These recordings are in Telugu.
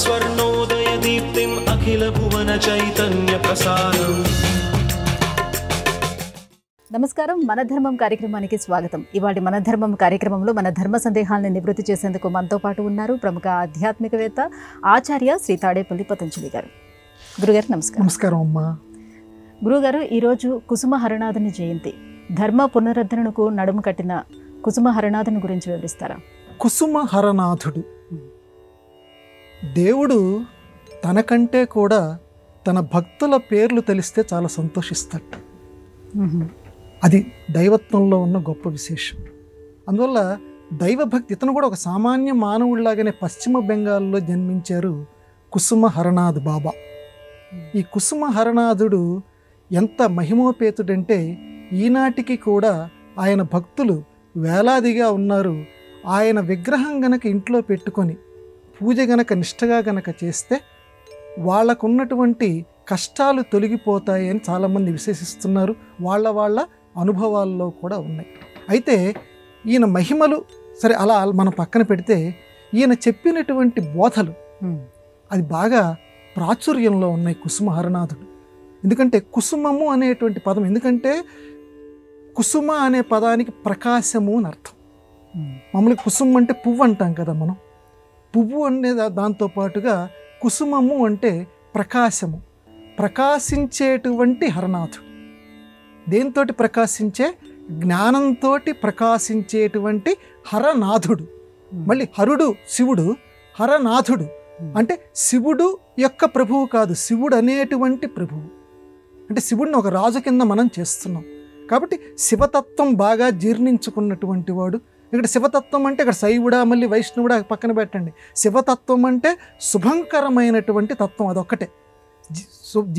స్వర్ణోదయ దీప్తిం అఖిల భువన చైతన్య ప్రసారం. నమస్కారం, మన ధర్మం కార్యక్రమానికి స్వాగతం. ఇవాళ మన ధర్మం కార్యక్రమంలో మన ధర్మ సందేహాలను నివృత్తి చేసేందుకు మనతో పాటు ఉన్నారు ప్రముఖ ఆధ్యాత్మికవేత్త ఆచార్య శ్రీ తాడేపల్లి పతంజలి గారు. గురుగారు నమస్కారం. నమస్కారం అమ్మా. గురుగారు, ఈరోజు కుసుమ హరనాథుని జయంతి. ధర్మ పునరుద్ధరణకు నడుము కట్టిన కుసుమ హరనాథుని గురించి వివరిస్తారా? కుసుమ హరనాథుడు దేవుడు తనకంటే కూడా తన భక్తుల పేర్లు తెలిస్తే చాలా సంతోషిస్తాడు. అది దైవత్వంలో ఉన్న గొప్ప విశేషం. అందువల్ల దైవభక్తి, ఇతను కూడా ఒక సామాన్య మానవుడిలాగానే పశ్చిమ బెంగాల్లో జన్మించారు కుసుమ హరనాథ్ బాబా. ఈ కుసుమ హరనాథుడు ఎంత మహిమోపేతుడంటే ఈనాటికి కూడా ఆయన భక్తులు వేలాదిగా ఉన్నారు. ఆయన విగ్రహం గనక ఇంట్లో పెట్టుకొని పూజ గనక నిష్టగా గనక చేస్తే వాళ్ళకున్నటువంటి కష్టాలు తొలగిపోతాయి అని చాలామంది విశ్వసిస్తున్నారు. వాళ్ళ అనుభవాల్లో కూడా ఉన్నాయి. అయితే ఈయన మహిమలు సరే అలా మనం పక్కన పెడితే ఈయన చెప్పినటువంటి బోధలు అది బాగా ప్రాచుర్యంలో ఉన్నాయి కుసుమ హరనాథుడు. ఎందుకంటే కుసుమము అనేటువంటి పదం, ఎందుకంటే కుసుమ అనే పదానికి ప్రకాశము అని అర్థం. మామూలుగా కుసుమ అంటే పువ్వు అంటాం కదా మనం. పువ్వు అనే దాంతోపాటుగా కుసుమము అంటే ప్రకాశము, ప్రకాశించేటువంటి హరనాథుడు. దేంతోటి ప్రకాశించే? జ్ఞానంతో ప్రకాశించేటువంటి హరనాథుడు. మళ్ళీ హరుడు శివుడు, హరనాథుడు అంటే శివుడు యొక్క ప్రభువు కాదు, శివుడు అనేటువంటి ప్రభువు. అంటే శివుడిని ఒక రాజు కింద మనం చేస్తున్నాం కాబట్టి శివతత్వం బాగా జీర్ణించుకున్నటువంటి వాడు. ఇక్కడ శివతత్వం అంటే ఇక్కడ శైవుడా మళ్ళీ వైష్ణవుడా పక్కన పెట్టండి. శివతత్వం అంటే శుభంకరమైనటువంటి తత్వం, అదొక్కటే.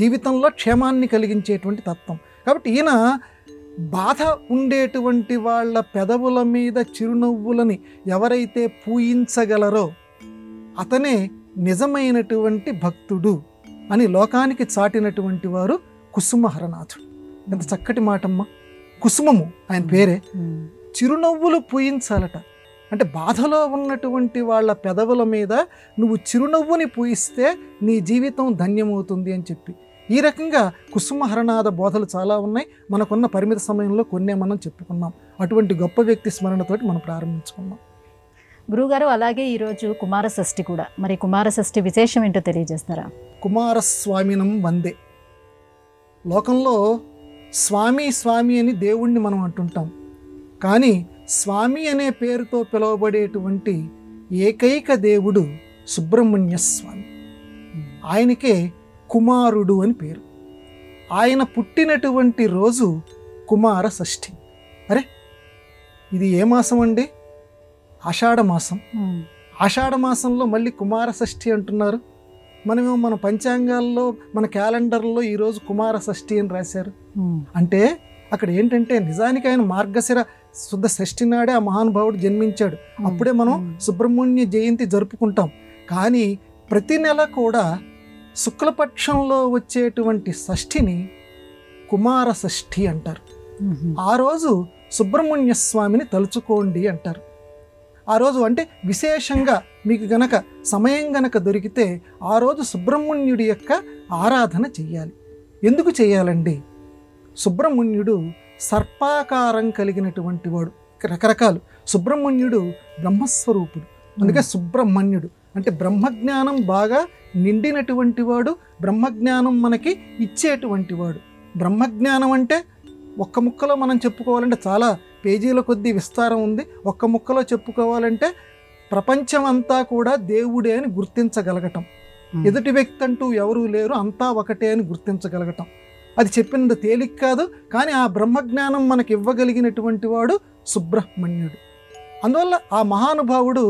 జీవితంలో క్షేమాన్ని కలిగించేటువంటి తత్వం. కాబట్టి ఈయన బాధ ఉండేటువంటి వాళ్ళ పెదవుల మీద చిరునవ్వులని ఎవరైతే పూయించగలరో అతనే నిజమైనటువంటి భక్తుడు అని లోకానికి చాటినటువంటి వారు కుసుమ హరనాథుడు. ఎంత చక్కటి మాటమ్మా. కుసుమము ఆయన పేరే. చిరునవ్వులు పూయించాలట. అంటే బాధలో ఉన్నటువంటి వాళ్ళ పెదవుల మీద నువ్వు చిరునవ్వుని పూయిస్తే నీ జీవితం ధన్యమవుతుంది అని చెప్పి ఈ రకంగా కుసుమ హరనాథ బోధలు చాలా ఉన్నాయి. మనకున్న పరిమిత సమయంలో కొన్నే మనం చెప్పుకున్నాం. అటువంటి గొప్ప వ్యక్తి స్మరణతోటి మనం ప్రారంభించుకున్నాం. గురువుగారు, అలాగే ఈరోజు కుమార షష్ఠి కూడా. మరి కుమార షష్ఠి విశేషం ఏంటో తెలియజేస్తారా? కుమారస్వామినం వందే. లోకంలో స్వామి స్వామి అని దేవుణ్ణి మనం అంటుంటాం, కానీ స్వామి అనే పేరుతో పిలువబడేటువంటి ఏకైక దేవుడు సుబ్రహ్మణ్య స్వామి. ఆయనకే కుమారుడు అని పేరు. ఆయన పుట్టినటువంటి రోజు కుమార షష్ఠి. అరే, ఇది ఏ మాసం అండి? ఆషాఢ మాసం. ఆషాఢ మాసంలో మళ్ళీ కుమార షష్ఠి అంటున్నారు. మనమేమో మన పంచాంగాల్లో మన క్యాలెండర్లో ఈరోజు కుమార షష్ఠి అని రాశారు. అంటే అక్కడ ఏంటంటే నిజానికి ఆయన మార్గశిర శుద్ధ షష్ఠి నాడే ఆ మహానుభావుడు జన్మించాడు. అప్పుడే మనం సుబ్రహ్మణ్య జయంతి జరుపుకుంటాం. కానీ ప్రతి నెల కూడా శుక్లపక్షంలో వచ్చేటువంటి షష్ఠిని కుమార షష్ఠి అంటారు. ఆ రోజు సుబ్రహ్మణ్య స్వామిని తలుచుకోండి అంటారు. ఆ రోజు అంటే విశేషంగా మీకు గనక సమయం గనక దొరికితే ఆ రోజు సుబ్రహ్మణ్యుడి యొక్క ఆరాధన చెయ్యాలి. ఎందుకు చెయ్యాలండి? సుబ్రహ్మణ్యుడు సర్పాకారం కలిగినటువంటి వాడు. రకరకాలు. సుబ్రహ్మణ్యుడు బ్రహ్మస్వరూపుడు, అందుకే సుబ్రహ్మణ్యుడు అంటే బ్రహ్మజ్ఞానం బాగా నిండినటువంటి వాడు, బ్రహ్మజ్ఞానం మనకి ఇచ్చేటువంటి వాడు. బ్రహ్మజ్ఞానం అంటే ఒక్క ముక్కలో మనం చెప్పుకోవాలంటే చాలా పేజీల కొద్దీ విస్తారం ఉంది. ఒక్క ముక్కలో చెప్పుకోవాలంటే ప్రపంచం అంతా కూడా దేవుడే అని గుర్తించగలగటం, ఎదుటి వ్యక్తి అంటూ ఎవరూ లేరు, అంతా ఒకటే అని గుర్తించగలగటం. అది చెప్పినంత తేలిక కాదు, కానీ ఆ బ్రహ్మజ్ఞానం మనకి ఇవ్వగలిగినటువంటి వాడు సుబ్రహ్మణ్యుడు. అందువల్ల ఆ మహానుభావుడు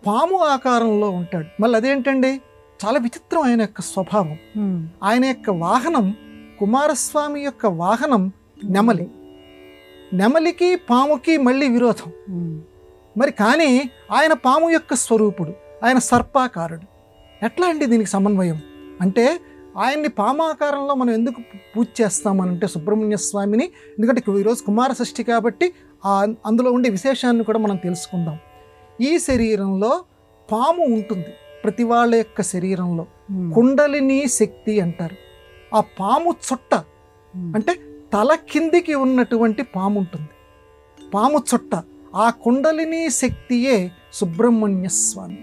పాము ఆకారంలో ఉంటాడు. మళ్ళీ అదేంటండి, చాలా విచిత్రం ఆయన యొక్క స్వభావం. ఆయన యొక్క వాహనం, కుమారస్వామి యొక్క వాహనం నెమలి. నెమలికి పాముకి మళ్ళీ విరోధం. మరి కానీ ఆయన పాము యొక్క స్వరూపుడు, ఆయన సర్పాకారుడు. ఎట్లా అండి దీనికి సమన్వయం? అంటే ఆయన్ని పామాకారంలో మనం ఎందుకు పూజ చేస్తామనంటే సుబ్రహ్మణ్య స్వామిని, ఎందుకంటే ఈరోజు కుమార షష్ఠి కాబట్టి అందులో ఉండే విశేషాన్ని కూడా మనం తెలుసుకుందాం. ఈ శరీరంలో పాము ఉంటుంది. ప్రతి వాళ్ళ యొక్క శరీరంలో కుండలిని శక్తి అంటారు. ఆ పాము చుట్ట అంటే తల కిందికి ఉన్నటువంటి పాము ఉంటుంది, పాము చుట్ట, ఆ కుండలిని శక్తియే సుబ్రహ్మణ్య స్వామి.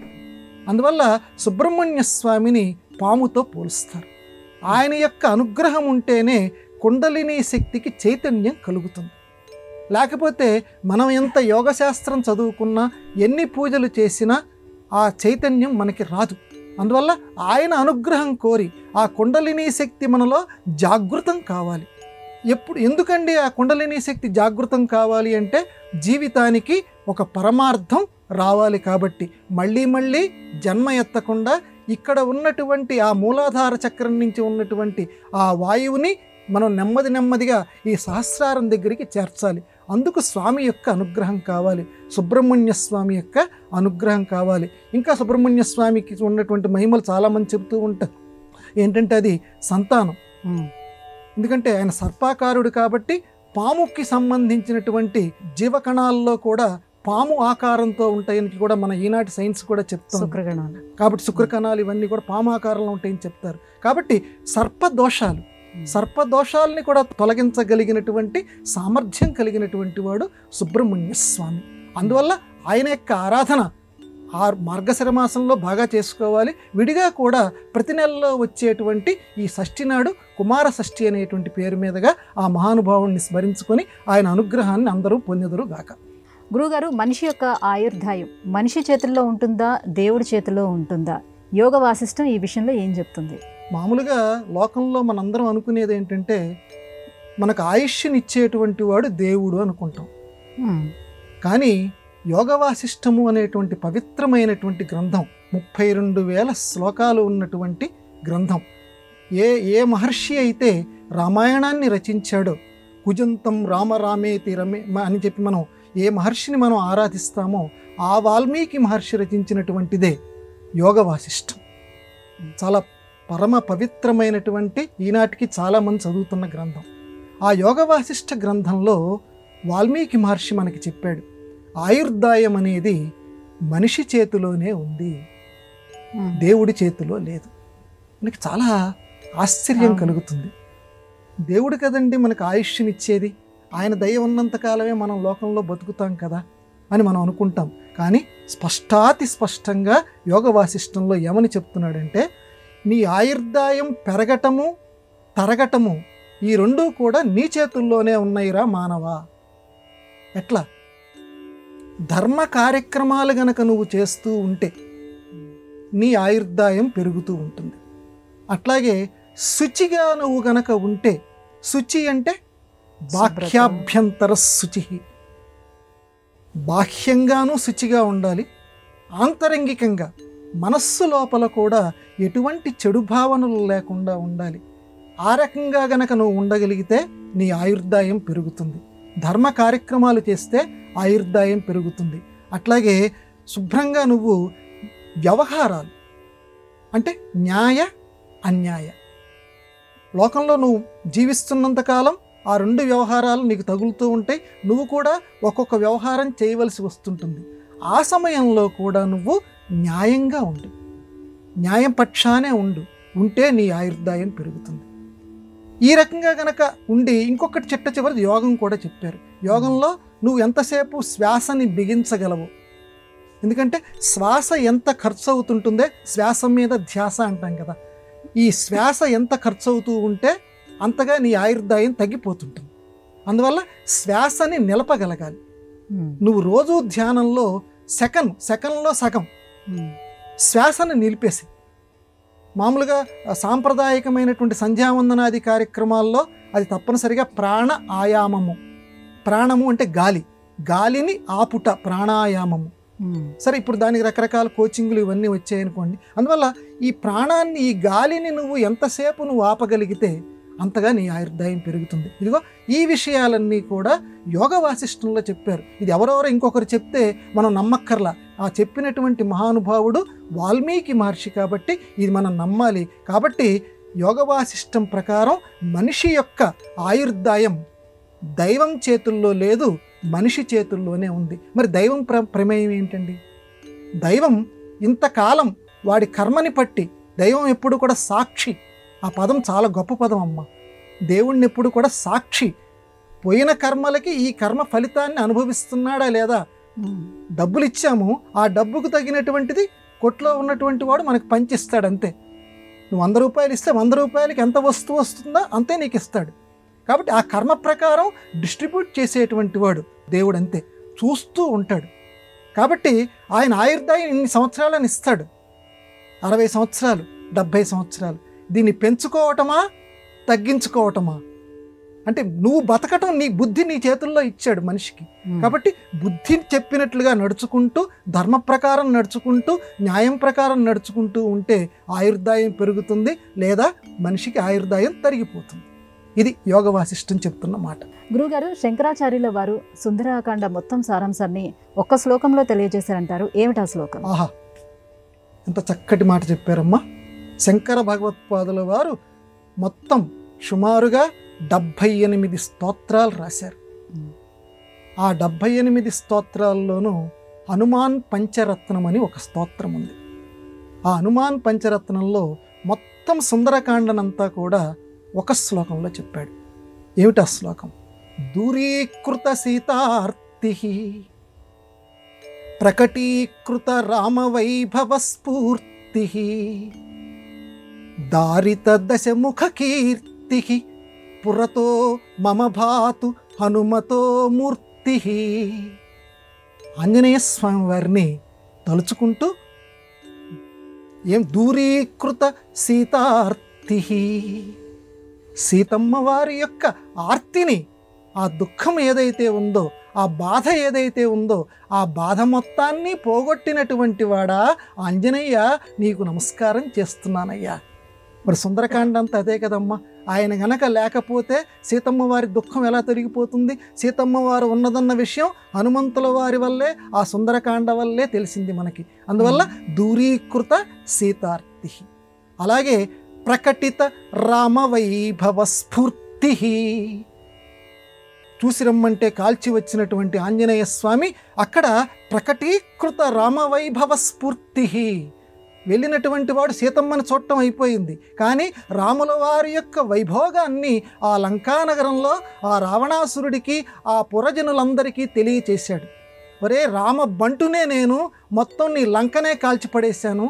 అందువల్ల సుబ్రహ్మణ్య స్వామిని పాముతో పోలుస్తారు. ఆయన యొక్క అనుగ్రహం ఉంటేనే కుండలిని శక్తికి చైతన్యం కలుగుతుంది. లేకపోతే మనం ఎంత యోగశాస్త్రం చదువుకున్నా, ఎన్ని పూజలు చేసినా ఆ చైతన్యం మనకి రాదు. అందువల్ల ఆయన అనుగ్రహం కోరి ఆ కుండలిని శక్తి మనలో జాగృతం కావాలి. ఎందుకండి ఆ కుండలిని శక్తి జాగృతం కావాలి అంటే జీవితానికి ఒక పరమార్థం రావాలి. కాబట్టి మళ్ళీ మళ్ళీ జన్మ ఎత్తకుండా ఇక్కడ ఉన్నటువంటి ఆ మూలాధార చక్రం నుంచి ఉన్నటువంటి ఆ వాయువుని మనం నెమ్మదిగా ఈ సహస్రారం దగ్గరికి చేర్చాలి. అందుకు స్వామి యొక్క అనుగ్రహం కావాలి, సుబ్రహ్మణ్య స్వామి యొక్క అనుగ్రహం కావాలి. ఇంకా సుబ్రహ్మణ్య స్వామికి ఉన్నటువంటి మహిమలు చాలామంది చెబుతూ ఉంటారు. ఏంటంటే అది సంతానం. ఎందుకంటే ఆయన సర్పాకారుడు కాబట్టి పాముకి సంబంధించినటువంటి జీవకణాల్లో కూడా పాము ఆకారంతో ఉంటాయని కూడా మన ఈనాటి సైన్స్ కూడా చెప్తాం. శుక్రకణాలు కాబట్టి శుక్రకణాలు ఇవన్నీ కూడా పాము ఆకారంలో ఉంటాయని చెప్తారు. కాబట్టి సర్పదోషాలని కూడా తొలగించగలిగినటువంటి సామర్థ్యం కలిగినటువంటి వాడు సుబ్రహ్మణ్య స్వామి. అందువల్ల ఆయన యొక్క ఆరాధన ఆ మార్గశిర మాసంలో బాగా చేసుకోవాలి. విడిగా కూడా ప్రతి నెలలో వచ్చేటువంటి ఈ షష్ఠి నాడు కుమార షష్ఠి అనేటువంటి పేరు మీదుగా ఆ మహానుభావుడిని స్మరించుకొని ఆయన అనుగ్రహాన్ని అందరూ పొందెదరు గాక. గురుగారు, మనిషి యొక్క ఆయుర్దాయం మనిషి చేతుల్లో ఉంటుందా, దేవుడి చేతిలో ఉంటుందా? యోగ వాసిష్టం ఈ విషయంలో ఏం చెప్తుంది? మామూలుగా లోకంలో మనందరం అనుకునేది ఏంటంటే మనకు ఆయుష్నిచ్చేటువంటి వాడు దేవుడు అనుకుంటాం. కానీ యోగ వాసిష్టము అనేటువంటి పవిత్రమైనటువంటి గ్రంథం 32,000 శ్లోకాలు ఉన్నటువంటి గ్రంథం. ఏ మహర్షి అయితే రామాయణాన్ని రచించాడో, కుజంతం రామేతి రమే అని చెప్పి మనం ఏ మహర్షిని మనం ఆరాధిస్తామో ఆ వాల్మీకి మహర్షి రచించినటువంటిదే యోగ వాసిష్టం. చాలా పరమ పవిత్రమైనటువంటి, ఈనాటికి చాలామంది చదువుతున్న గ్రంథం. ఆ యోగ వాసిష్ఠ గ్రంథంలో వాల్మీకి మహర్షి మనకి చెప్పాడు, ఆయుర్దాయం అనేది మనిషి చేతిలోనే ఉంది, దేవుడి చేతిలో లేదు. మనకి చాలా ఆశ్చర్యం కలుగుతుంది. దేవుడు కదండి మనకు ఆయుష్నిచ్చేది, ఆయన దయ ఉన్నంతకాలమే మనం లోకంలో బతుకుతాం కదా అని మనం అనుకుంటాం. కానీ స్పష్టంగా యోగ వాసిష్టంలో ఏమని చెప్తున్నాడంటే, నీ ఆయుర్దాయం పెరగటము తరగటము ఈ రెండూ కూడా నీ చేతుల్లోనే ఉన్నాయిరా మానవా. ఎట్లా? ధర్మ కార్యక్రమాలు గనక నువ్వు చేస్తూ ఉంటే నీ ఆయుర్దాయం పెరుగుతూ ఉంటుంది. అట్లాగే శుచిగా నువ్వు గనక ఉంటే, శుచి అంటే బాహ్యాభ్యంతర శుచి, బాహ్యంగానూ శుచిగా ఉండాలి, ఆంతరంగికంగా మనస్సు లోపల కూడా ఎటువంటి చెడు భావనలు లేకుండా ఉండాలి. ఆ రకంగా గనక నువ్వు ఉండగలిగితే నీ ఆయుర్దాయం పెరుగుతుంది. ధర్మ కార్యక్రమాలు చేస్తే ఆయుర్దాయం పెరుగుతుంది. అట్లాగే శుభ్రంగా నువ్వు వ్యవహారాలు అంటే న్యాయ అన్యాయ, లోకంలో నువ్వు జీవిస్తున్నంతకాలం ఆ రెండు వ్యవహారాలు నీకు తగులుతూ ఉంటాయి. నువ్వు కూడా ఒక్కొక్క వ్యవహారం చేయవలసి వస్తుంటుంది. ఆ సమయంలో కూడా నువ్వు న్యాయంగా ఉండు, న్యాయం పక్షానే ఉంటే నీ ఆయుర్దాయం పెరుగుతుంది. ఈ రకంగా గనక ఉండి, ఇంకొకటి చివరి యోగం కూడా చెప్పారు. యోగంలో నువ్వు ఎంతసేపు శ్వాసని బిగించగలవు. ఎందుకంటే శ్వాస ఎంత ఖర్చు అవుతుంటుందే, శ్వాస మీద ధ్యాస అంటాం కదా, ఈ శ్వాస ఎంత ఖర్చు అవుతూ ఉంటే అంతగా నీ ఆయుర్దాయం తగ్గిపోతుంటుంది. అందువల్ల శ్వాసని నిలపగలగాలి. నువ్వు రోజు ధ్యానంలో సెకండ్లో సగం శ్వాసను నిలిపేసి, మామూలుగా సాంప్రదాయకమైనటువంటి సంధ్యావందనాది కార్యక్రమాల్లో అది తప్పనిసరిగా ప్రాణ ఆయామము. ప్రాణము అంటే గాలిని ఆపుట ప్రాణాయామము. సరే, ఇప్పుడు దానికి రకరకాల కోచింగ్లు ఇవన్నీ వచ్చాయనుకోండి. అందువల్ల ఈ ప్రాణాన్ని, ఈ గాలిని నువ్వు ఎంతసేపు నువ్వు ఆపగలిగితే అంతగా నీ ఆయుర్దాయం పెరుగుతుంది. ఇదిగో ఈ విషయాలన్నీ కూడా యోగ వాసిష్టంలో చెప్పారు. ఇది ఎవరెవరో ఇంకొకరు చెప్తే మనం నమ్మక్కర్లా. ఆ చెప్పినటువంటి మహానుభావుడు వాల్మీకి మహర్షి కాబట్టి ఇది మనం నమ్మాలి. కాబట్టి యోగ వాసిష్టం ప్రకారం మనిషి యొక్క ఆయుర్దాయం దైవం చేతుల్లో లేదు, మనిషి చేతుల్లోనే ఉంది. మరి దైవం ప్రమేయం ఏంటండి? దైవం ఇంతకాలం వాడి కర్మని పట్టి, దైవం ఎప్పుడు కూడా సాక్షి. ఆ పదం చాలా గొప్ప పదం అమ్మ. దేవుణ్ణి ఎప్పుడు కూడా సాక్షి. పోయిన కర్మలకి ఈ కర్మ ఫలితాన్ని అనుభవిస్తున్నాడా లేదా? డబ్బులు ఇచ్చాము, ఆ డబ్బుకు తగినటువంటిది కొట్లో ఉన్నటువంటి వాడు మనకు పంచిస్తాడు అంతే. నువ్వు 100 రూపాయలు ఇస్తే 100 రూపాయలకి ఎంత వస్తువు వస్తుందో అంతే నీకు ఇస్తాడు. కాబట్టి ఆ కర్మ ప్రకారం డిస్ట్రిబ్యూట్ చేసేటువంటి వాడు దేవుడు అంతే, చూస్తూ ఉంటాడు. కాబట్టి ఆయన ఆయుర్దాయం ఇన్ని సంవత్సరాలని ఇస్తాడు, 60 సంవత్సరాలు, 70 సంవత్సరాలు. దీన్ని పెంచుకోవటమా తగ్గించుకోవటమా అంటే నువ్వు బతకటం, నీ బుద్ధి నీ చేతుల్లో ఇచ్చాడు మనిషికి. కాబట్టి బుద్ధి చెప్పినట్లుగా నడుచుకుంటూ, ధర్మ ప్రకారం నడుచుకుంటూ, న్యాయం ప్రకారం నడుచుకుంటూ ఉంటే ఆయుర్దాయం పెరుగుతుంది, లేదా మనిషికి ఆయుర్దాయం తరిగిపోతుంది. ఇది యోగ వాసిష్టం చెప్తున్న మాట. గురుగారు, శంకరాచార్యుల వారు సుందరాకాండ మొత్తం సారాంశాన్ని ఒక్క శ్లోకంలో తెలియజేశారంటారు. ఏమిటా శ్లోకం? ఆహా, ఎంత చక్కటి మాట చెప్పారమ్మా. శంకర భగవత్పాదుల వారు మొత్తం సుమారుగా 78 స్తోత్రాలు రాశారు. ఆ 78 స్తోత్రాల్లోనూ హనుమాన్ పంచరత్నం అని ఒక స్తోత్రం ఉంది. ఆ హనుమాన్ పంచరత్నంలో మొత్తం సుందరకాండనంతా కూడా ఒక శ్లోకంలో చెప్పాడు. ఏమిటా శ్లోకం? దూరీకృత సీతార్తి ప్రకటీకృత రామవైభవ స్ఫూర్తి దారిత దశముఖ కీర్తి పురతో మమ భాతు హనుమతో మూర్తి. ఆంజనేయ స్వామి వారిని తలుచుకుంటూ దూరీకృత సీతార్తి, సీతమ్మ వారి యొక్క ఆర్తిని, ఆ దుఃఖం ఏదైతే ఉందో, ఆ బాధ ఏదైతే ఉందో, ఆ బాధ మొత్తాన్ని పోగొట్టినటువంటి వాడా ఆంజనేయ, నీకు నమస్కారం చేస్తున్నానయ్యా. మరి సుందరకాండ అంతా అదే కదమ్మా. ఆయన గనక లేకపోతే సీతమ్మ వారి దుఃఖం ఎలా తొలగిపోతుంది? సీతమ్మ వారు ఉన్నదన్న విషయం హనుమంతుల వారి వల్లే, ఆ సుందరకాండ వల్లే తెలిసింది మనకి. అందువల్ల దూరీకృత సీతార్తి. అలాగే ప్రకటిత రామవైభవ స్ఫూర్తి, చూసి రమ్మంటే కాల్చి వచ్చినటువంటి ఆంజనేయ స్వామి అక్కడ ప్రకటీకృత రామవైభవ స్ఫూర్తి. వెళ్ళినటువంటి వాడు సీతమ్మని చూడటం అయిపోయింది, కానీ రాముల వారి యొక్క వైభోగాన్ని ఆ లంకానగరంలో ఆ రావణాసురుడికి, ఆ పురజనులందరికీ తెలియచేశాడు. ఒరే రామ బంటునే నేను, మొత్తం నీ లంకనే కాల్చిపడేశాను,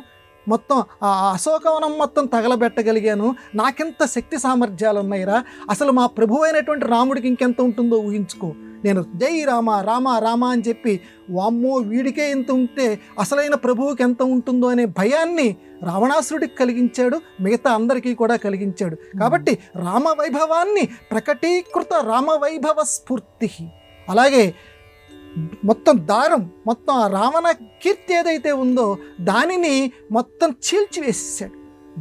మొత్తం ఆ అశోకవనం మొత్తం తగలబెట్టగలిగాను, నాకెంత శక్తి సామర్థ్యాలు ఉన్నాయిరా, అసలు మా ప్రభు అయినటువంటి రాముడికి ఇంకెంత ఉంటుందో ఊహించుకో. నేను జై రామ రామ రామ అని చెప్పి, వామ్మో వీడికే ఎంత ఉంటే అసలైన ప్రభువుకి ఎంత ఉంటుందో అనే భయాన్ని రావణాసురుడికి కలిగించాడు, మిగతా అందరికీ కూడా కలిగించాడు. కాబట్టి రామవైభవాన్ని ప్రకటీకృత రామవైభవ స్ఫూర్తి. అలాగే మొత్తం దారం, మొత్తం ఆ రావణ కీర్తి ఏదైతే ఉందో దానిని మొత్తం చీల్చివేసేసాడు.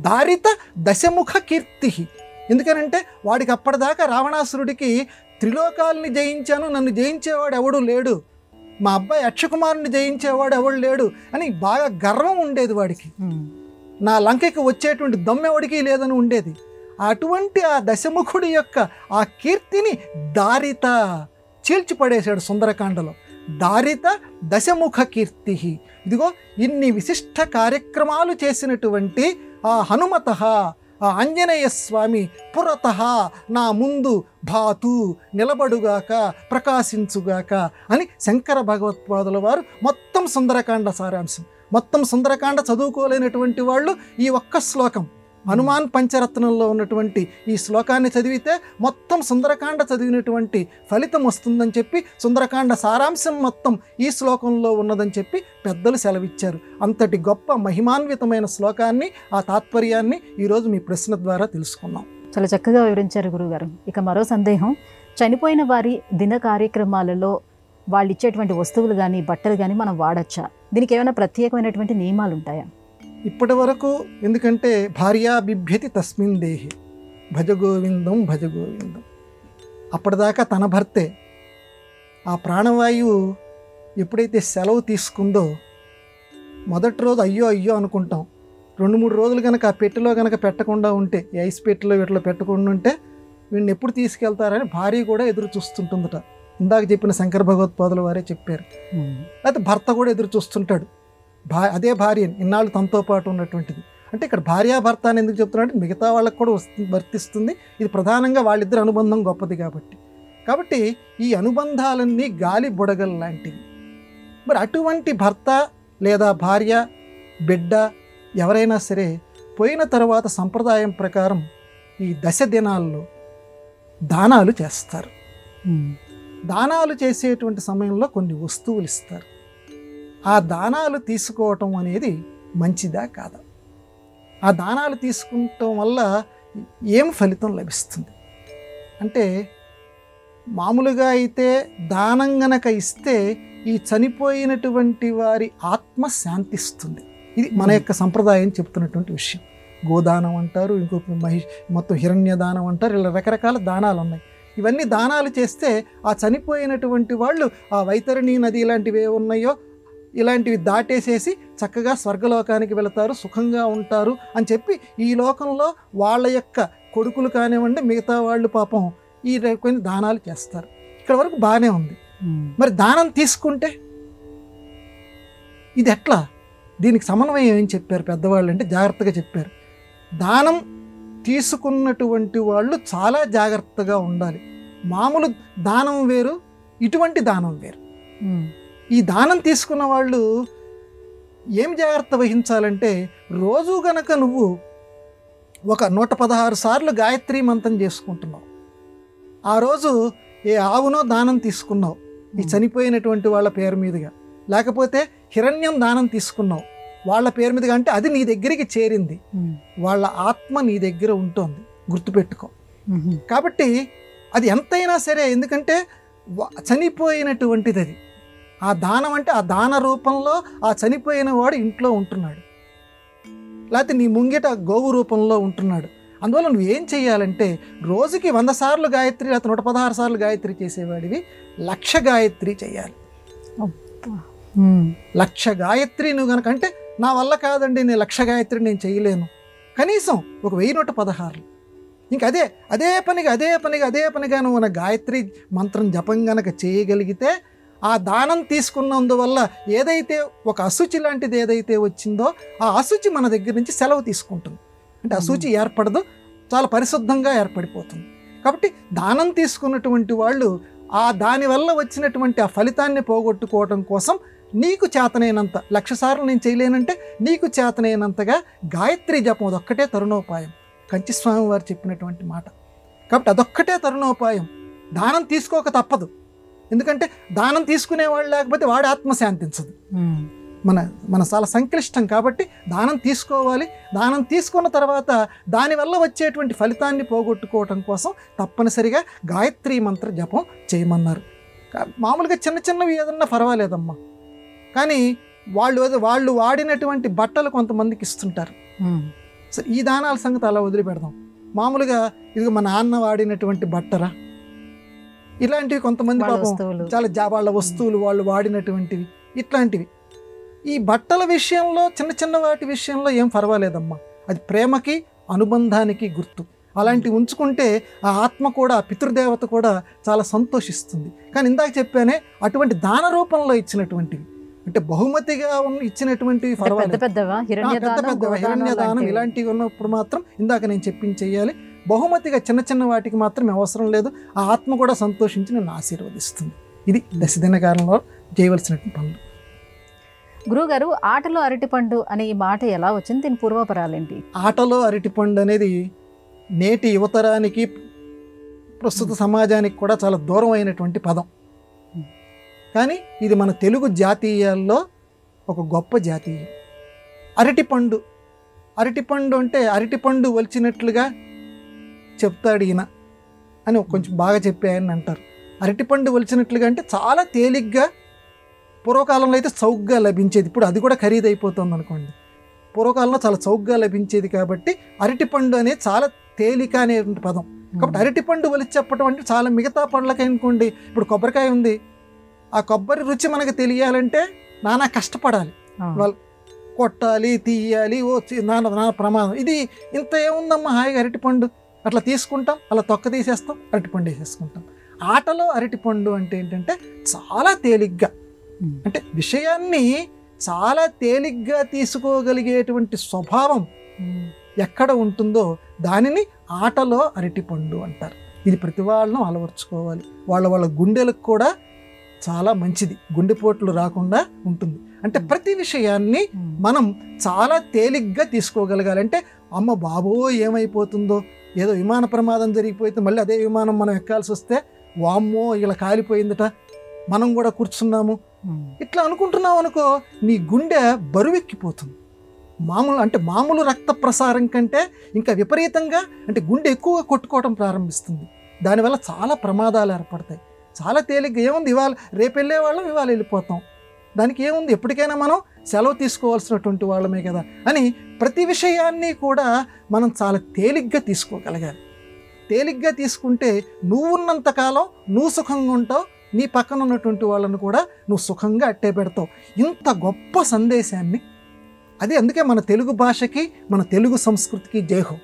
దారిత దశముఖ కీర్తి. ఎందుకనంటే వాడికి అప్పటిదాకా రావణాసురుడికి త్రిలోకాలని జయించాను, నన్ను జయించేవాడు ఎవడు లేడు, మా అబ్బాయి అక్షకుమారుని జయించేవాడు ఎవడు లేడు అని బాగా గర్వం ఉండేది వాడికి. నా లంకకి వచ్చేటువంటి దమ్మెవడికి లేదని ఉండేది. అటువంటి ఆ దశముఖుడి యొక్క ఆ కీర్తిని దారిత చీల్చిపడేశాడు సుందరకాండలో. దారిత దశముఖ కీర్తి. ఇదిగో ఇన్ని విశిష్ట కార్యక్రమాలు చేసినటువంటి ఆ హనుమత, ఆ ఆంజనేయ స్వామి పురత నా ముందు భాతు నిలబడుగాక, ప్రకాశించుగాక అని శంకర భగవత్పాదుల వారు మొత్తం సుందరకాండ సారాంశం. మొత్తం సుందరకాండ చదువుకోలేనటువంటి వాళ్ళు ఈ ఒక్క శ్లోకం, హనుమాన్ పంచరత్నంలో ఉన్నటువంటి ఈ శ్లోకాన్ని చదివితే మొత్తం సుందరకాండ చదివినటువంటి ఫలితం వస్తుందని చెప్పి, సుందరకాండ సారాంశం మొత్తం ఈ శ్లోకంలో ఉన్నదని చెప్పి పెద్దలు సెలవిచ్చారు. అంతటి గొప్ప మహిమాన్వితమైన శ్లోకాన్ని, ఆ తాత్పర్యాన్ని ఈరోజు మీ ప్రశ్న ద్వారా తెలుసుకున్నాం. చాలా చక్కగా వివరించారు గురుగారు. ఇక మరో సందేహం, చనిపోయిన వారి దిన కార్యక్రమాలలో వాళ్ళు ఇచ్చేటువంటి వస్తువులు కానీ బట్టలు కానీ మనం వాడచ్చా? దీనికి ఏమైనా ప్రత్యేకమైనటువంటి నియమాలు ఉంటాయా? ఇప్పటి వరకు ఎందుకంటే భార్యా బిభ్యతి తస్మిన్ దేహి భజగోవిందం భజగోవిందం, అప్పటిదాకా తన భర్తే. ఆ ప్రాణవాయువు ఎప్పుడైతే సెలవు తీసుకుందో మొదటి రోజు అయ్యో అయ్యో అనుకుంటాం. 2-3 రోజులు కనుక ఆ పెట్టెలో కనుక పెట్టకుండా ఉంటే, ఈ ఐస్ పెట్టెలో వీటిలో పెట్టకుండా ఉంటే వీడిని ఎప్పుడు తీసుకెళ్తారని భార్య కూడా ఎదురు చూస్తుంటుందట. ఇందాక చెప్పిన శంకర భగవత్పాదుల వారే చెప్పారు. లేకపోతే భర్త కూడా ఎదురు చూస్తుంటాడు, అదే భార్య ఇన్నాళ్ళు తనతో పాటు ఉన్నటువంటిది. అంటే ఇక్కడ భార్యాభర్త అని ఎందుకు చెప్తున్నారంటే మిగతా వాళ్ళకు కూడా వర్తిస్తుంది. ఇది ప్రధానంగా వాళ్ళిద్దరి అనుబంధం గొప్పది కాబట్టి ఈ అనుబంధాలన్నీ గాలి బుడగలు లాంటివి. మరి అటువంటి భర్త లేదా భార్య, బిడ్డ ఎవరైనా సరే పోయిన తర్వాత సంప్రదాయం ప్రకారం ఈ 10 దినాల్లో దానాలు చేస్తారు. దానాలు చేసేటువంటి సమయంలో కొన్ని వస్తువులు ఇస్తారు. ఆ దానాలు తీసుకోవటం అనేది మంచిదా కాదా? ఆ దానాలు తీసుకుంటం వల్ల ఏం ఫలితం లభిస్తుంది అంటే, మామూలుగా అయితే దానం గనక ఇస్తే ఈ చనిపోయినటువంటి వారి ఆత్మ శాంతిస్తుంది. ఇది మన యొక్క సంప్రదాయం చెప్తున్నటువంటి విషయం. గోదానం అంటారు, ఇంకొక మొత్తం హిరణ్య దానం అంటారు, ఇలా రకరకాల దానాలు ఉన్నాయి. ఇవన్నీ దానాలు చేస్తే ఆ చనిపోయినటువంటి వాళ్ళు ఆ వైతరణి నది ఇలాంటివి ఉన్నాయో ఇలాంటివి దాటేసేసి చక్కగా స్వర్గలోకానికి వెళతారు, సుఖంగా ఉంటారు అని చెప్పి ఈ లోకంలో వాళ్ళ యొక్క కొడుకులు కానివ్వండి మిగతా వాళ్ళు పాపం ఈ కొన్ని దానాలు చేస్తారు. ఇక్కడ వరకు బాగానే ఉంది. మరి దానం తీసుకుంటే ఇది ఎట్లా? దీనికి సమన్వయం ఏం చెప్పారు పెద్దవాళ్ళు అంటే జాగ్రత్తగా చెప్పారు. దానం తీసుకున్నటువంటి వాళ్ళు చాలా జాగ్రత్తగా ఉండాలి. మామూలు దానం వేరు, ఇటువంటి దానం వేరు. ఈ దానం తీసుకున్న వాళ్ళు ఏం జాగ్రత్త వహించాలంటే, రోజు గనక నువ్వు ఒక 116 సార్లు గాయత్రీ మంత్రం చేసుకుంటున్నావు, ఆ రోజు ఏ ఆవునో దానం తీసుకున్నావు ఈ చనిపోయినటువంటి వాళ్ళ పేరు మీదుగా, లేకపోతే హిరణ్యం దానం తీసుకున్నావు వాళ్ళ పేరు మీదుగా, అంటే అది నీ దగ్గరికి చేరింది, వాళ్ళ ఆత్మ నీ దగ్గర ఉంటుంది, గుర్తుపెట్టుకో. కాబట్టి అది ఎంతైనా సరే, ఎందుకంటే చనిపోయినటువంటిది అది. ఆ దానం అంటే ఆ దాన రూపంలో ఆ చనిపోయిన వాడు ఇంట్లో ఉంటున్నాడు, లేకపోతే నీ ముంగిట గోవు రూపంలో ఉంటున్నాడు. అందువల్ల నువ్వు ఏం చేయాలంటే, రోజుకి 100 సార్లు గాయత్రి లేకపోతే 116 సార్లు గాయత్రి చేసేవాడివి 1,00,000 గాయత్రి చేయాలి. 1,00,000 గాయత్రి నువ్వు కనుక, అంటే నా వల్ల కాదండి నేను 1,00,000 గాయత్రి నేను చేయలేను, కనీసం ఒక 1016. ఇంక అదే పనిగా నువ్వు మన గాయత్రి మంత్రం జపం గనక చేయగలిగితే, ఆ దానం తీసుకున్నందువల్ల ఏదైతే ఒక అశుచి లాంటిది ఏదైతే వచ్చిందో ఆ అశుచి మన దగ్గర నుంచి సెలవు తీసుకుంటుంది. అంటే అశుచి ఏర్పడదు, చాలా పరిశుద్ధంగా ఏర్పడిపోతుంది. కాబట్టి దానం తీసుకున్నటువంటి వాళ్ళు ఆ దానివల్ల వచ్చినటువంటి ఆ ఫలితాన్ని పోగొట్టుకోవడం కోసం నీకు చేతనైనంత, 1,00,000 సార్లు నేను చేయలేనంటే నీకు చేతనైనంతగా గాయత్రి జపం అదొక్కటే తరుణోపాయం. కంచిస్వామి వారు చెప్పినటువంటి మాట. కాబట్టి అదొక్కటే తరుణోపాయం. దానం తీసుకోక తప్పదు, ఎందుకంటే దానం తీసుకునేవాళ్ళు లేకపోతే వాడి ఆత్మ శాంతించదు. మన చాలా సంక్లిష్టం. కాబట్టి దానం తీసుకోవాలి. దానం తీసుకున్న తర్వాత దానివల్ల వచ్చేటువంటి ఫలితాన్ని పోగొట్టుకోవటం కోసం తప్పనిసరిగా గాయత్రీ మంత్ర జపం చేయమన్నారు. మామూలుగా చిన్నవి ఏదన్నా పర్వాలేదమ్మా, కానీ వాళ్ళు వాడినటువంటి బట్టలు కొంతమందికి ఇస్తుంటారు. సరే, ఈ దానాల సంగతి అలా వదిలిపెడదాం. మామూలుగా ఇది మా నాన్న వాడినటువంటి బట్టరా, ఇలాంటివి కొంతమంది పాపం చాలా వాళ్ళ వస్తువులు వాళ్ళు వాడినటువంటివి ఇట్లాంటివి. ఈ బట్టల విషయంలో చిన్న వాటి విషయంలో ఏం పర్వాలేదమ్మా, అది ప్రేమకి అనుబంధానికి గుర్తు. అలాంటివి ఉంచుకుంటే ఆ ఆత్మ కూడా, ఆ పితృదేవత కూడా చాలా సంతోషిస్తుంది. కానీ ఇందాక చెప్పానే, అటువంటి దాన రూపంలో ఇచ్చినటువంటివి, అంటే బహుమతిగా ఇచ్చినటువంటివి పర్వాలేదు. పెద్ద హిరణ్య దానం ఇలాంటివి ఉన్నప్పుడు మాత్రం ఇందాక నేను చెప్పించేయాలి. బహుమతిగా చిన్న వాటికి మాత్రం అవసరం లేదు. ఆ ఆత్మ కూడా సంతోషించి నన్ను ఆశీర్వదిస్తుంది. ఇది 10 దినకాలంలో చేయవలసినటువంటి పనులు. గురువుగారు, ఆటలో అరటిపండు అనే ఈ మాట ఎలా వచ్చింది? దీని పూర్వపరాలేంటి? ఆటలో అరటిపండు అనేది నేటి యువతరానికి, ప్రస్తుత సమాజానికి కూడా చాలా దూరం అయినటువంటి పదం. కానీ ఇది మన తెలుగు జాతీయాల్లో ఒక గొప్ప జాతీయం. అరటిపండు అంటే అరటిపండు వలిచినట్లుగా చెప్తాడు ఈయన అని కొంచెం బాగా చెప్పాయని అంటారు. అరటిపండు వలిచినట్లుగా అంటే చాలా తేలిగ్గా, పూర్వకాలంలో అయితే చౌకగా లభించేది, ఇప్పుడు అది కూడా ఖరీదైపోతుంది అనుకోండి. పూర్వకాలంలో చాలా చౌకగా లభించేది కాబట్టి అరటిపండు అనేది చాలా తేలిక అనేటువంటి పదం. కాబట్టి అరటిపండు వలిచి చెప్పడం అంటే చాలా మిగతా పండ్లకి అనుకోండి, ఇప్పుడు కొబ్బరికాయ ఉంది, ఆ కొబ్బరి రుచి మనకు తెలియాలంటే నానా కష్టపడాలి, వాళ్ళు కొట్టాలి, తీయాలి, నానా ప్రమాదం. ఇది ఇంత ఏముందమ్మా, హాయిగా అరటిపండు అట్లా తీసుకుంటాం, అలా తొక్క తీసేస్తాం, అరటిపండు వేసేసుకుంటాం. ఆటలో అరటిపండు అంటే ఏంటంటే చాలా తేలిగ్గా, అంటే విషయాన్ని చాలా తేలిగ్గా తీసుకోగలిగేటువంటి స్వభావం ఎక్కడ ఉంటుందో దానిని ఆటలో అరటిపండు అంటారు. ఇది ప్రతి వాళ్ళను అలవర్చుకోవాలి. వాళ్ళ గుండెలకు కూడా చాలా మంచిది, గుండెపోట్లు రాకుండా ఉంటుంది. అంటే ప్రతి విషయాన్ని మనం చాలా తేలిగ్గా తీసుకోగలగాలి. అంటే అమ్మ బాబో ఏమైపోతుందో, ఏదో విమాన ప్రమాదం జరిగిపోతే మళ్ళీ అదే విమానం మనం ఎక్కాల్సి వస్తే వామ్మో ఇలా కాలిపోయిందట, మనం కూడా కూర్చున్నాము, ఇట్లా అనుకుంటున్నాం అనుకో, నీ గుండె బరువెక్కిపోతుంది. మామూలు రక్త ప్రసారం కంటే ఇంకా విపరీతంగా అంటే గుండె ఎక్కువగా కొట్టుకోవడం ప్రారంభిస్తుంది. దానివల్ల చాలా ప్రమాదాలు ఏర్పడతాయి. చాలా తేలిగ్గా ఏముంది, రేపు వెళ్ళే వాళ్ళం ఇవాళ వెళ్ళిపోతాం, దానికి ఏముంది, ఎప్పటికైనా మనం సెలవు తీసుకోవాల్సినటువంటి వాళ్ళమే కదా అని ప్రతి విషయాన్ని కూడా మనం చాలా తేలిగ్గా తీసుకోగలగాలి. తేలిగ్గా తీసుకుంటే నువ్వు ఉన్నంతకాలం నువ్వు సుఖంగా ఉంటావు, నీ పక్కన ఉన్నటువంటి వాళ్ళను కూడా నువ్వు సుఖంగా అట్టే పెడతావు. ఇంత గొప్ప సందేశాన్ని, అది అందుకే మన తెలుగు భాషకి మన తెలుగు సంస్కృతికి జయహో.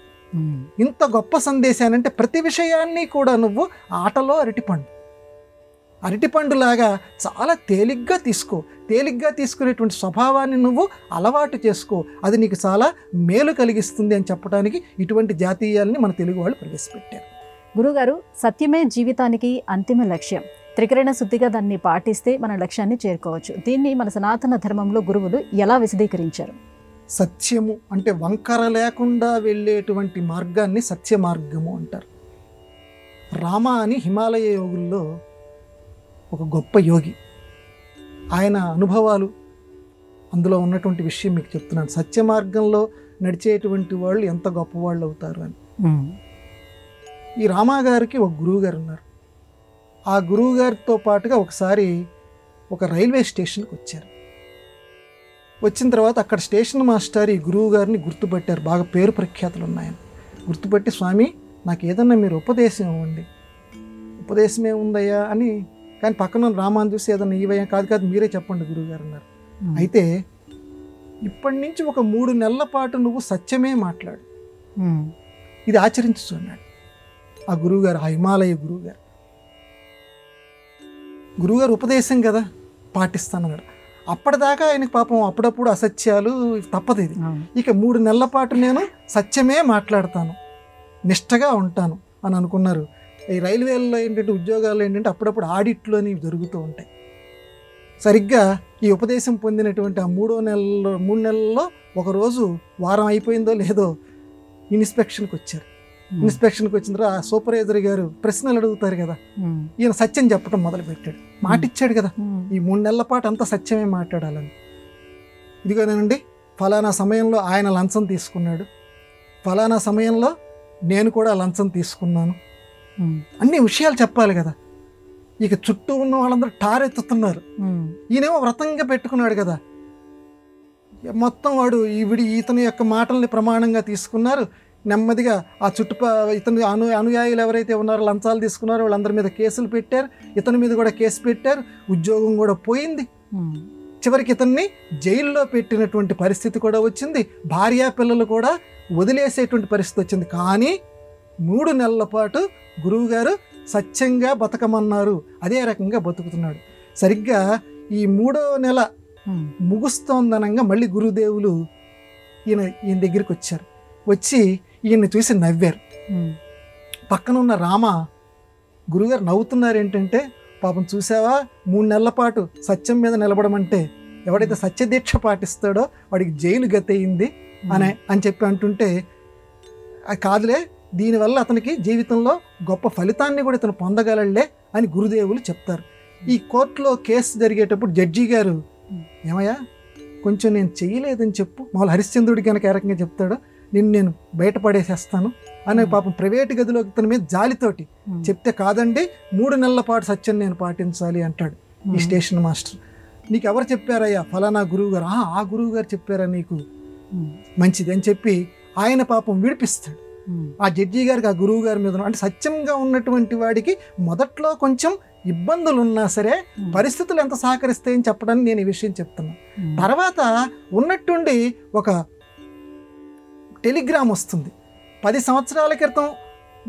ఇంత గొప్ప సందేశాన్ని అంటే ప్రతి విషయాన్ని కూడా నువ్వు ఆటలో అరటిపండులాగా చాలా తేలిగ్గా తీసుకో. తేలిగ్గా తీసుకునేటువంటి స్వభావాన్ని నువ్వు అలవాటు చేసుకో, అది నీకు చాలా మేలు కలిగిస్తుంది అని చెప్పడానికి ఇటువంటి జాతీయాలని మన తెలుగు వాళ్ళు ప్రవేశపెట్టారు. గురుగారు, సత్యమే జీవితానికి అంతిమ లక్ష్యం. త్రికరణ శుద్ధిగా దాన్ని పాటిస్తే మన లక్ష్యాన్ని చేరుకోవచ్చు. దీన్ని మన సనాతన ధర్మంలో గురువులు ఎలా విశదీకరించారు? సత్యము అంటే వంకర లేకుండా వెళ్ళేటువంటి మార్గాన్ని సత్య మార్గము అంటారు. రామ అని హిమాలయ యోగుల్లో ఒక గొప్ప యోగి, ఆయన అనుభవాలు అందులో ఉన్నటువంటి విషయం మీకు చెప్తున్నాను. సత్య మార్గంలో నడిచేటువంటి వాళ్ళు ఎంత గొప్పవాళ్ళు అవుతారు అని. ఈ రామాగారికి ఒక గురువు గారు ఉన్నారు. ఆ గురువు గారితో పాటుగా ఒకసారి ఒక రైల్వే స్టేషన్కి వచ్చారు. వచ్చిన తర్వాత అక్కడ స్టేషన్ మాస్టర్ ఈ గురువు గారిని గుర్తుపట్టారు. బాగా పేరు ప్రఖ్యాతులు ఉన్నాయని గుర్తుపట్టి, స్వామి నాకు ఏదన్నా మీరు ఉపదేశం ఇవ్వండి. ఉపదేశం ఏముందయ్యా అని, కానీ పక్కన రామాన్ని చూసి ఏదన్నా ఇవయ్యా, కాదు మీరే చెప్పండి గురువుగారు అన్నారు. అయితే ఇప్పటి నుంచి ఒక 3 నెలల పాటు నువ్వు సత్యమే మాట్లాడు, ఇది ఆచరించు అన్నాడు ఆ గురువుగారు, ఆ హిమాలయ గురువుగారు. గురువుగారు ఉపదేశం కదా, పాటిస్తానన్నాడు. అప్పటిదాకా ఆయనకి పాపం అప్పుడప్పుడు అసత్యాలు తప్పదు. ఇది ఇక 3 నెలల పాటు నేను సత్యమే మాట్లాడతాను, నిష్టగా ఉంటాను అని అనుకున్నారు. ఈ రైల్వేల్లో ఏంటంటే, ఉద్యోగాల్లో ఏంటంటే అప్పుడప్పుడు ఆడిట్లు అని జరుగుతూ ఉంటాయి. సరిగ్గా ఈ ఉపదేశం పొందినటువంటి ఆ 3 నెలల్లో ఒకరోజు వారం అయిపోయిందో లేదో ఇన్స్పెక్షన్కి వచ్చారు. ఇన్స్పెక్షన్కి వచ్చిన తర్వాత ఆ సూపర్వైజర్ గారు ప్రశ్నలు అడుగుతారు కదా, ఈయన సత్యం చెప్పడం మొదలుపెట్టాడు. మాటిచ్చాడు కదా ఈ 3 నెలల పాటు అంతా సత్యమే మాట్లాడాలని. ఇదిగోనండి, ఫలానా సమయంలో ఆయన లంచం తీసుకున్నాడు, ఫలానా సమయంలో నేను కూడా లంచం తీసుకున్నాను, అన్ని విషయాలు చెప్పాలి కదా. ఇక చుట్టూ ఉన్న వాళ్ళందరూ టారెత్తుతున్నారు. ఈయనేమో వ్రతంగా పెట్టుకున్నాడు కదా, మొత్తం వాడు ఇతని యొక్క మాటల్ని ప్రమాణంగా తీసుకున్నారు. నెమ్మదిగా ఆ ఇతని అనుయాయులు ఎవరైతే ఉన్నారో, లంచాలు తీసుకున్నారో వాళ్ళందరి మీద కేసులు పెట్టారు. ఇతని మీద కూడా కేసు పెట్టారు. ఉద్యోగం కూడా పోయింది. చివరికి ఇతన్ని జైల్లో పెట్టినటువంటి పరిస్థితి కూడా వచ్చింది. భార్యా పిల్లలు కూడా వదిలేసేటువంటి పరిస్థితి వచ్చింది. కానీ 3 నెలల పాటు గురువుగారు సత్యంగా బతకమన్నారు, అదే రకంగా బతుకుతున్నాడు. సరిగ్గా ఈ 3వ నెల ముగుస్తోందనంగా మళ్ళీ గురుదేవులు ఈయన దగ్గరికి వచ్చారు. వచ్చి ఈయన్ని చూసి నవ్వారు. పక్కన ఉన్న రామ, గురుగారు నవ్వుతున్నారు ఏంటంటే, పాపం చూసావా 3 నెలల పాటు సత్యం మీద నిలబడమంటే ఎవడైతే సత్యదీక్ష పాటిస్తాడో వాడికి జైలు గతయింది అని చెప్పి అంటుంటే, కాదులే, దీనివల్ల అతనికి జీవితంలో గొప్ప ఫలితాన్ని కూడా ఇతను పొందగలలే అని గురుదేవులు చెప్తారు. ఈ కోర్టులో కేసు జరిగేటప్పుడు జడ్జి గారు, ఏమయ్యా కొంచెం నేను చెయ్యలేదని చెప్పు, మామూలు హరిశ్చంద్రుడికి కనుక ఏ రకంగా చెప్తాడో, నేను బయటపడేసేస్తాను అనే పాపం ప్రైవేటు గదిలో ఇతని మీద జాలితోటి చెప్తే, కాదండి 3 నెలల పాటు సత్యం నేను పాటించాలి అంటాడు ఈ స్టేషన్ మాస్టర్. నీకు ఎవరు చెప్పారయ్యా? ఫలానా గురువు గారు. ఆ గురువు గారు చెప్పారా నీకు? మంచిది అని చెప్పి ఆయన పాపం విడిపిస్తాడు. ఆ జడ్జి గారికి ఆ గురువు గారి మీద, అంటే సత్యంగా ఉన్నటువంటి వాడికి మొదట్లో కొంచెం ఇబ్బందులు ఉన్నా సరే పరిస్థితులు ఎంత సహకరిస్తాయని చెప్పడానికి నేను ఈ విషయం చెప్తున్నా. తర్వాత ఉన్నట్టుండి ఒక టెలిగ్రామ్ వస్తుంది, 10 సంవత్సరాల క్రితం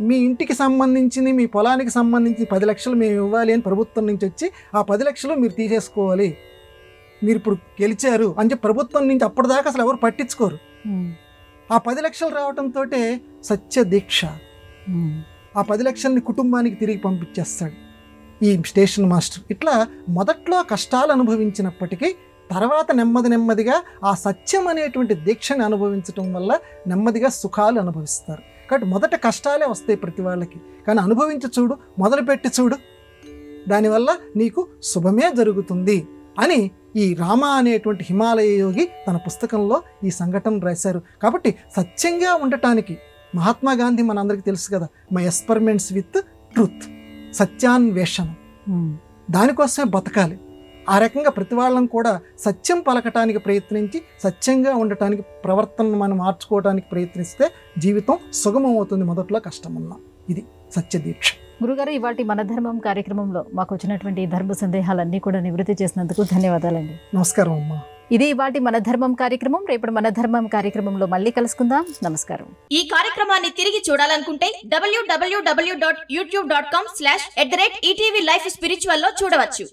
మీ ఇంటికి సంబంధించి, మీ పొలానికి సంబంధించి 10 లక్షలు మేము ఇవ్వాలి అని ప్రభుత్వం నుంచి వచ్చి, ఆ 10 లక్షలు మీరు తీసేసుకోవాలి మీరు ఇప్పుడు గెలిచారు అని చెప్పి ప్రభుత్వం నుంచి అప్పటిదాకా అసలు ఎవరు పట్టించుకోరు. ఆ 10 లక్షలు రావడంతో సత్య దీక్ష, ఆ 10 లక్షల్ని కుటుంబానికి తిరిగి పంపించేస్తాడు ఈ స్టేషన్ మాస్టర్. ఇట్లా మొదట్లో కష్టాలు అనుభవించినప్పటికీ తర్వాత నెమ్మదిగా ఆ సత్యం అనేటువంటి దీక్షని అనుభవించటం వల్ల నెమ్మదిగా సుఖాలు అనుభవిస్తారు. కాబట్టి మొదట కష్టాలే వస్తాయి ప్రతి వాళ్ళకి, కానీ అనుభవించి చూడు, మొదలుపెట్టి చూడు, దానివల్ల నీకు శుభమే జరుగుతుంది అని ఈ రామ అనేటువంటి హిమాలయ యోగి తన పుస్తకంలో ఈ సంఘటన రాశారు. కాబట్టి సత్యంగా ఉండటానికి మహాత్మా గాంధీ మనందరికీ తెలుసు కదా, మై ఎక్స్పెరిమెంట్స్ విత్ ట్రూత్, సత్యాన్వేషణ, దానికోసమే బతకాలి. ఆ రకంగా ప్రతి వాళ్ళని కూడా సత్యం పలకటానికి ప్రయత్నించి సత్యంగా ఉండటానికి ప్రవర్తనను మనం మార్చుకోవడానికి ప్రయత్నిస్తే జీవితం సుగమం అవుతుంది, మొదట్లో కష్టం ఉన్నా. ఇది సత్యదీక్ష. గురుగారు, ఇవాటి మన ధర్మం కార్యక్రమంలో మాకు వచ్చినటువంటి ధర్మ సందేహాలన్నీ కూడా నివృత్తి చేసినందుకు ధన్యవాదాలండి. నమస్కారం అమ్మా. ఇది ఇవాటి మన ధర్మం కార్యక్రమం. రేపటి మన ధర్మం కార్యక్రమంలో మళ్ళీ కలుసుకుందాం. నమస్కారం. ఈ కార్యక్రమాన్ని తిరిగి చూడాలనుకుంటే www.youtube.com/ETV Life Spiritual లో చూడవచ్చు.